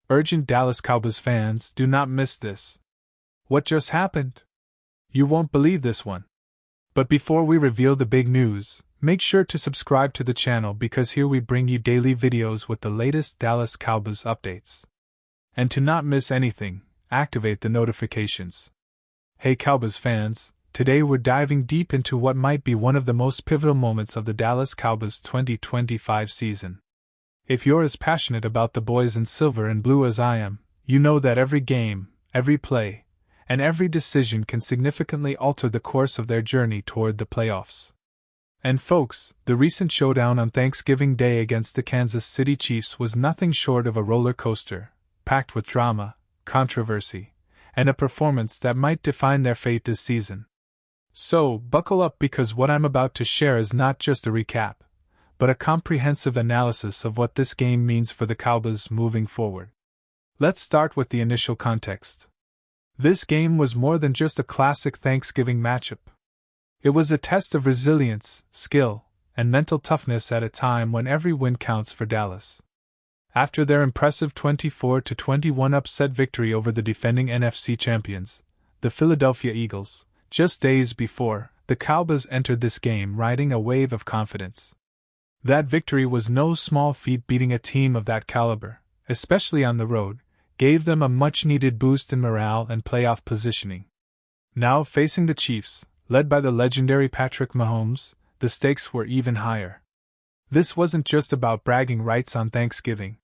Urgent Dallas Cowboys fans, do not miss this. What just happened? You won't believe this one. But before we reveal the big news, make sure to subscribe to the channel because here we bring you daily videos with the latest Dallas Cowboys updates. And to not miss anything, activate the notifications. Hey Cowboys fans, today we're diving deep into what might be one of the most pivotal moments of the Dallas Cowboys 2025 season. If you're as passionate about the boys in silver and blue as I am, you know that every game, every play, and every decision can significantly alter the course of their journey toward the playoffs. And folks, the recent showdown on Thanksgiving Day against the Kansas City Chiefs was nothing short of a roller coaster, packed with drama, controversy, and a performance that might define their fate this season. So, buckle up because what I'm about to share is not just a recap, but a comprehensive analysis of what this game means for the Cowboys moving forward. Let's start with the initial context. This game was more than just a classic Thanksgiving matchup. It was a test of resilience, skill, and mental toughness at a time when every win counts for Dallas. After their impressive 24-21 upset victory over the defending NFC champions, the Philadelphia Eagles, just days before, the Cowboys entered this game riding a wave of confidence. That victory was no small feat. Beating a team of that caliber, especially on the road, gave them a much-needed boost in morale and playoff positioning. Now facing the Chiefs, led by the legendary Patrick Mahomes, the stakes were even higher. This wasn't just about bragging rights on Thanksgiving.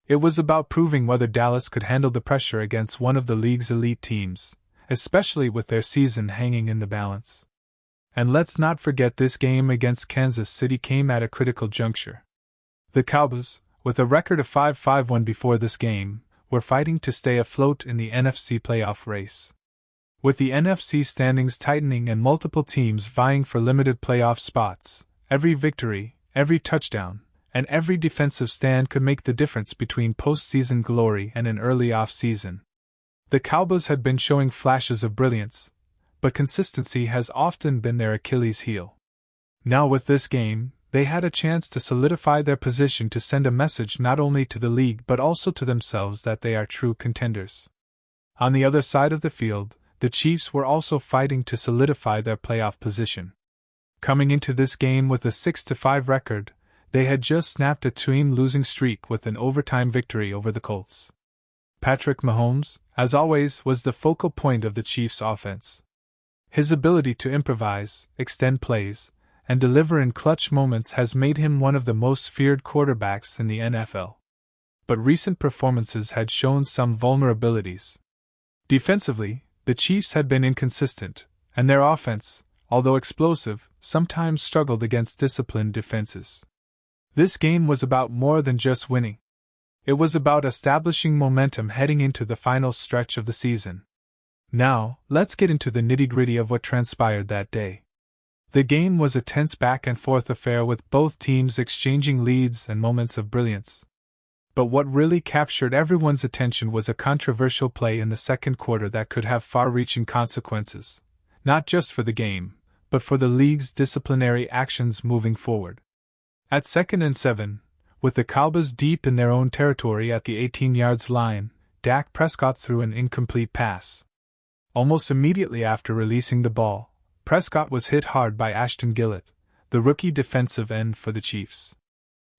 It was about proving whether Dallas could handle the pressure against one of the league's elite teams, especially with their season hanging in the balance. And let's not forget this game against Kansas City came at a critical juncture. The Cowboys, with a record of 5-5-1 before this game, were fighting to stay afloat in the NFC playoff race. With the NFC standings tightening and multiple teams vying for limited playoff spots, every victory, every touchdown, and every defensive stand could make the difference between postseason glory and an early off-season. The Cowboys had been showing flashes of brilliance, but consistency has often been their Achilles heel. Now with this game, they had a chance to solidify their position to send a message not only to the league but also to themselves that they are true contenders. On the other side of the field, the Chiefs were also fighting to solidify their playoff position. Coming into this game with a 6-5 record, they had just snapped a two-game losing streak with an overtime victory over the Colts. Patrick Mahomes, as always, was the focal point of the Chiefs' offense. His ability to improvise, extend plays, and deliver in clutch moments has made him one of the most feared quarterbacks in the NFL. But recent performances had shown some vulnerabilities. Defensively, the Chiefs had been inconsistent, and their offense, although explosive, sometimes struggled against disciplined defenses. This game was about more than just winning. It was about establishing momentum heading into the final stretch of the season. Now, let's get into the nitty-gritty of what transpired that day. The game was a tense back-and-forth affair with both teams exchanging leads and moments of brilliance. But what really captured everyone's attention was a controversial play in the second quarter that could have far-reaching consequences, not just for the game, but for the league's disciplinary actions moving forward. At 2nd and 7, with the Cowboys deep in their own territory at the 18-yard line, Dak Prescott threw an incomplete pass. Almost immediately after releasing the ball, Prescott was hit hard by Ashton Gillett, the rookie defensive end for the Chiefs.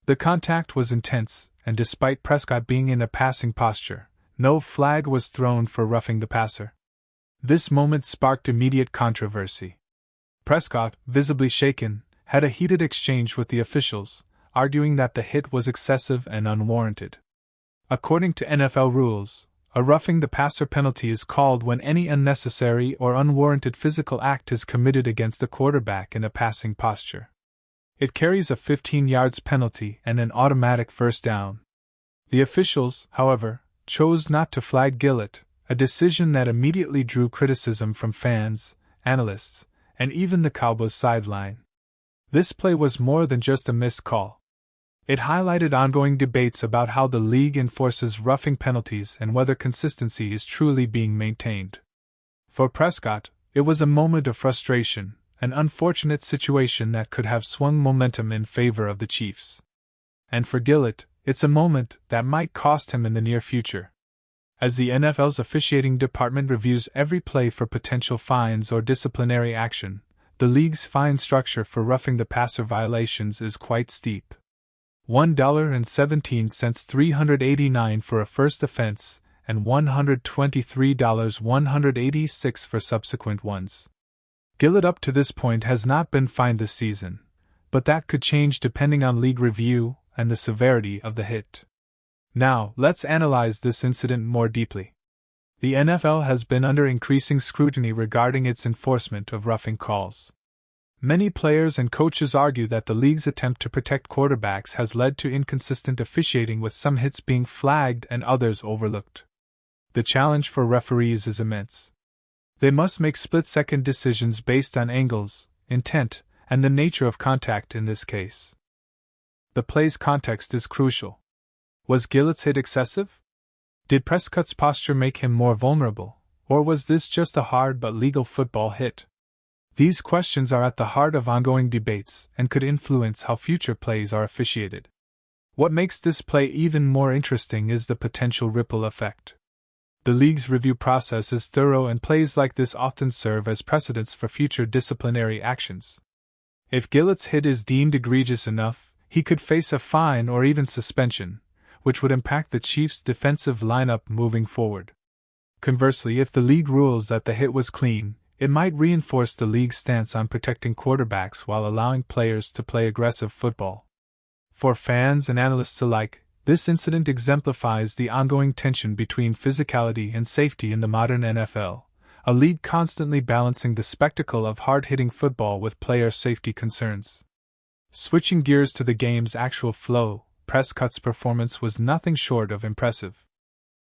The contact was intense, and despite Prescott being in a passing posture, no flag was thrown for roughing the passer. This moment sparked immediate controversy. Prescott, visibly shaken, had a heated exchange with the officials, arguing that the hit was excessive and unwarranted. According to NFL rules, a roughing the passer penalty is called when any unnecessary or unwarranted physical act is committed against a quarterback in a passing posture. It carries a 15 yards penalty and an automatic first down. The officials, however, chose not to flag Gillett, a decision that immediately drew criticism from fans, analysts, and even the Cowboys sideline. This play was more than just a missed call. It highlighted ongoing debates about how the league enforces roughing penalties and whether consistency is truly being maintained. For Prescott, it was a moment of frustration, an unfortunate situation that could have swung momentum in favor of the Chiefs. And for Gillett, it's a moment that might cost him in the near future. As the NFL's officiating department reviews every play for potential fines or disciplinary action, the league's fine structure for roughing the passer violations is quite steep. $1.17 $389 for a first offense, and $123 for subsequent ones. Gillett up to this point has not been fined this season, but that could change depending on league review and the severity of the hit. Now, let's analyze this incident more deeply. The NFL has been under increasing scrutiny regarding its enforcement of roughing calls. Many players and coaches argue that the league's attempt to protect quarterbacks has led to inconsistent officiating, with some hits being flagged and others overlooked. The challenge for referees is immense. They must make split-second decisions based on angles, intent, and the nature of contact in this case. The play's context is crucial. Was Gillett's hit excessive? Did Prescott's posture make him more vulnerable, or was this just a hard but legal football hit? These questions are at the heart of ongoing debates and could influence how future plays are officiated. What makes this play even more interesting is the potential ripple effect. The league's review process is thorough, and plays like this often serve as precedents for future disciplinary actions. If Gillett's hit is deemed egregious enough, he could face a fine or even suspension, which would impact the Chiefs' defensive lineup moving forward. Conversely, if the league rules that the hit was clean, it might reinforce the league's stance on protecting quarterbacks while allowing players to play aggressive football. For fans and analysts alike, this incident exemplifies the ongoing tension between physicality and safety in the modern NFL, a league constantly balancing the spectacle of hard-hitting football with player safety concerns. Switching gears to the game's actual flow, Prescott's performance was nothing short of impressive.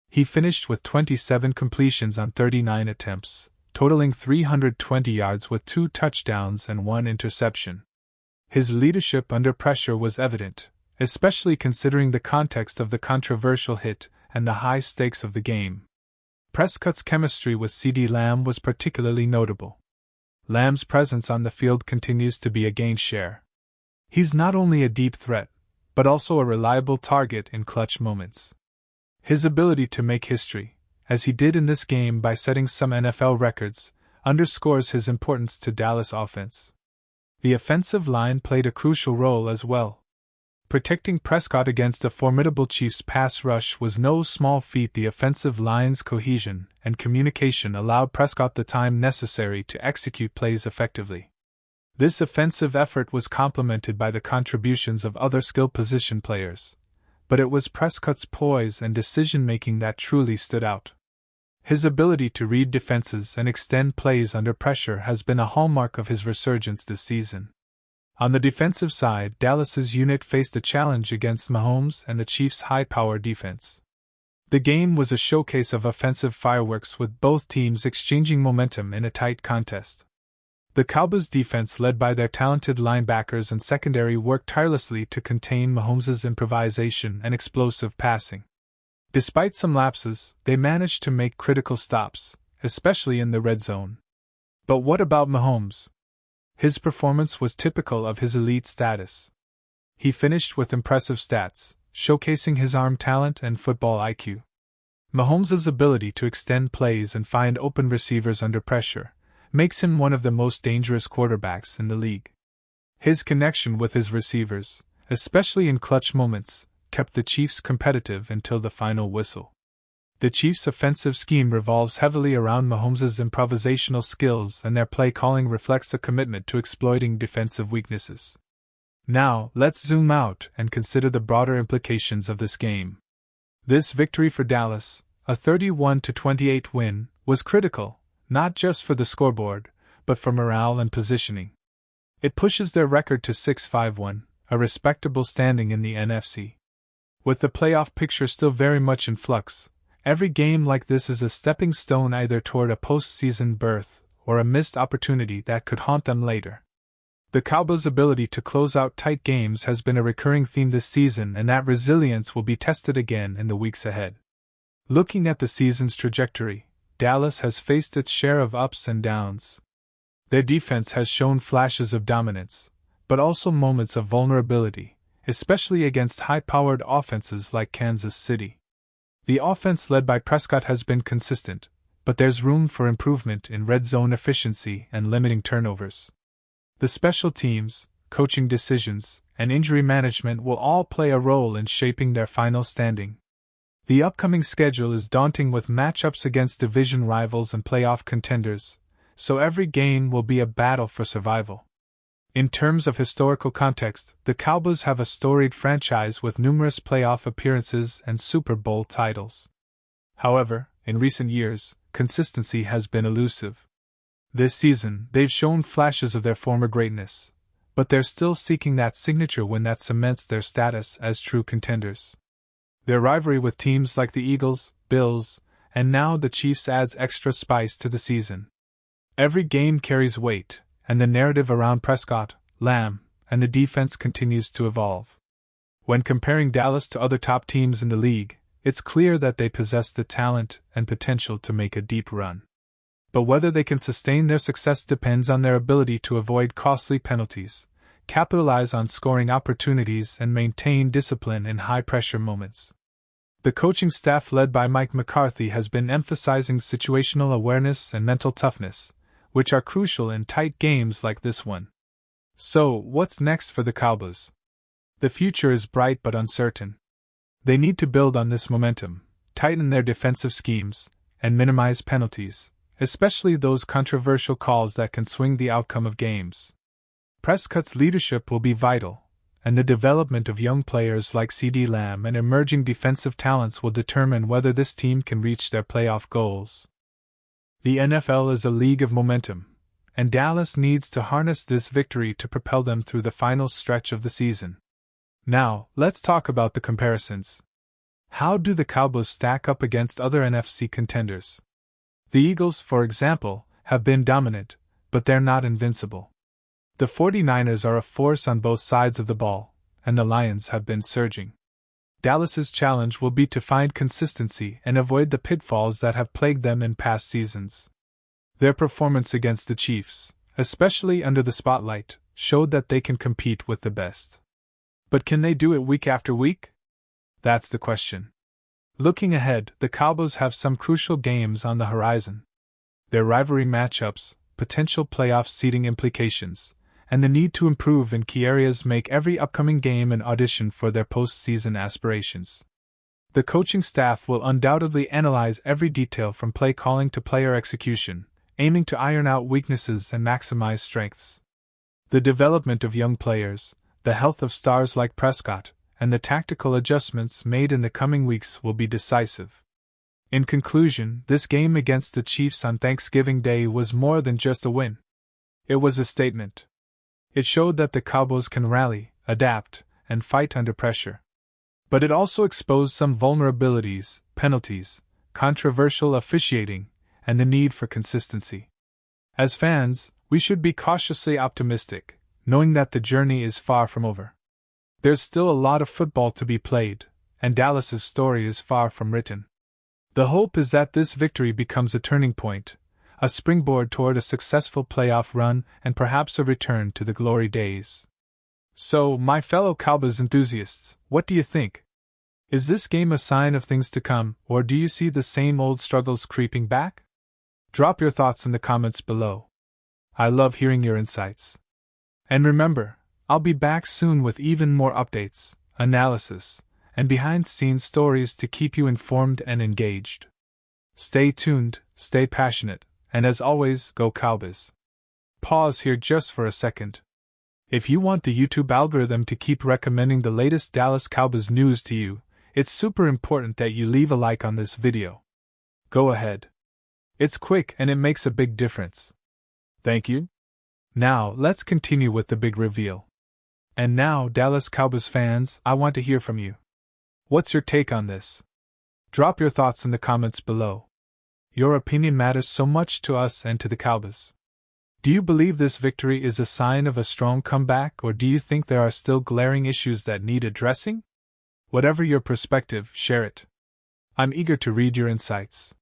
He finished with 27 completions on 39 attempts, totaling 320 yards with 2 touchdowns and 1 interception. His leadership under pressure was evident, especially considering the context of the controversial hit and the high stakes of the game. Prescott's chemistry with CeeDee Lamb was particularly notable. Lamb's presence on the field continues to be a gain share. He's not only a deep threat, but also a reliable target in clutch moments. His ability to make history, as he did in this game by setting some NFL records, underscores his importance to Dallas' offense. The offensive line played a crucial role as well. Protecting Prescott against a formidable Chiefs pass rush was no small feat. The offensive line's cohesion and communication allowed Prescott the time necessary to execute plays effectively. This offensive effort was complemented by the contributions of other skill position players, but it was Prescott's poise and decision-making that truly stood out. His ability to read defenses and extend plays under pressure has been a hallmark of his resurgence this season. On the defensive side, Dallas's unit faced a challenge against Mahomes and the Chiefs' high-power defense. The game was a showcase of offensive fireworks, with both teams exchanging momentum in a tight contest. The Cowboys' defense, led by their talented linebackers and secondary, worked tirelessly to contain Mahomes' improvisation and explosive passing. Despite some lapses, they managed to make critical stops, especially in the red zone. But what about Mahomes? His performance was typical of his elite status. He finished with impressive stats, showcasing his arm talent and football IQ. Mahomes' ability to extend plays and find open receivers under pressure makes him one of the most dangerous quarterbacks in the league. His connection with his receivers, especially in clutch moments, kept the Chiefs competitive until the final whistle. The Chiefs' offensive scheme revolves heavily around Mahomes' improvisational skills, and their play calling reflects a commitment to exploiting defensive weaknesses. Now, let's zoom out and consider the broader implications of this game. This victory for Dallas, a 31-28 win, was critical, not just for the scoreboard, but for morale and positioning. It pushes their record to 6-5-1, a respectable standing in the NFC. With the playoff picture still very much in flux, every game like this is a stepping stone either toward a postseason berth or a missed opportunity that could haunt them later. The Cowboys' ability to close out tight games has been a recurring theme this season, and that resilience will be tested again in the weeks ahead. Looking at the season's trajectory, Dallas has faced its share of ups and downs. Their defense has shown flashes of dominance, but also moments of vulnerability, especially against high-powered offenses like Kansas City. The offense led by Prescott has been consistent, but there's room for improvement in red zone efficiency and limiting turnovers. The special teams, coaching decisions, and injury management will all play a role in shaping their final standing. The upcoming schedule is daunting with matchups against division rivals and playoff contenders, so every game will be a battle for survival. In terms of historical context, the Cowboys have a storied franchise with numerous playoff appearances and Super Bowl titles. However, in recent years, consistency has been elusive. This season, they've shown flashes of their former greatness, but they're still seeking that signature win that cements their status as true contenders. Their rivalry with teams like the Eagles, Bills, and now the Chiefs adds extra spice to the season. Every game carries weight, and the narrative around Prescott, Lamb, and the defense continues to evolve. When comparing Dallas to other top teams in the league, it's clear that they possess the talent and potential to make a deep run. But whether they can sustain their success depends on their ability to avoid costly penalties, capitalize on scoring opportunities, and maintain discipline in high-pressure moments. The coaching staff led by Mike McCarthy has been emphasizing situational awareness and mental toughness, which are crucial in tight games like this one. So, what's next for the Cowboys? The future is bright but uncertain. They need to build on this momentum, tighten their defensive schemes, and minimize penalties, especially those controversial calls that can swing the outcome of games. Prescott's leadership will be vital, and the development of young players like CeeDee Lamb and emerging defensive talents will determine whether this team can reach their playoff goals. The NFL is a league of momentum, and Dallas needs to harness this victory to propel them through the final stretch of the season. Now, let's talk about the comparisons. How do the Cowboys stack up against other NFC contenders? The Eagles, for example, have been dominant, but they're not invincible. The 49ers are a force on both sides of the ball, and the Lions have been surging. Dallas's challenge will be to find consistency and avoid the pitfalls that have plagued them in past seasons. Their performance against the Chiefs, especially under the spotlight, showed that they can compete with the best. But can they do it week after week? That's the question. Looking ahead, the Cowboys have some crucial games on the horizon. Their rivalry matchups, potential playoff seeding implications, and the need to improve in key areas make every upcoming game an audition for their postseason aspirations. The coaching staff will undoubtedly analyze every detail from play calling to player execution, aiming to iron out weaknesses and maximize strengths. The development of young players, the health of stars like Prescott, and the tactical adjustments made in the coming weeks will be decisive. In conclusion, this game against the Chiefs on Thanksgiving Day was more than just a win. It was a statement. It showed that the Cowboys can rally, adapt, and fight under pressure. But it also exposed some vulnerabilities, penalties, controversial officiating, and the need for consistency. As fans, we should be cautiously optimistic, knowing that the journey is far from over. There's still a lot of football to be played, and Dallas's story is far from written. The hope is that this victory becomes a turning point, a springboard toward a successful playoff run and perhaps a return to the glory days. So, my fellow Cowboys enthusiasts, what do you think? Is this game a sign of things to come, or do you see the same old struggles creeping back? Drop your thoughts in the comments below. I love hearing your insights. And remember, I'll be back soon with even more updates, analysis, and behind-the-scenes stories to keep you informed and engaged. Stay tuned, stay passionate, and as always, go Cowboys. Pause here just for a second. If you want the YouTube algorithm to keep recommending the latest Dallas Cowboys news to you, it's super important that you leave a like on this video. Go ahead. It's quick and it makes a big difference. Thank you. Now, let's continue with the big reveal. And now, Dallas Cowboys fans, I want to hear from you. What's your take on this? Drop your thoughts in the comments below. Your opinion matters so much to us and to the Cowboys. Do you believe this victory is a sign of a strong comeback, or do you think there are still glaring issues that need addressing? Whatever your perspective, share it. I'm eager to read your insights.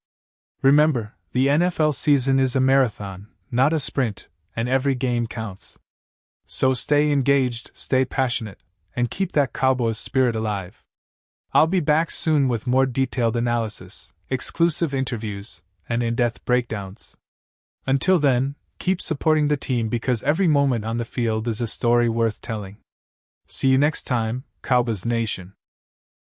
Remember, the NFL season is a marathon, not a sprint, and every game counts. So stay engaged, stay passionate, and keep that Cowboys spirit alive. I'll be back soon with more detailed analysis, exclusive interviews, and in-depth breakdowns. Until then, keep supporting the team because every moment on the field is a story worth telling. See you next time, Cowboys Nation.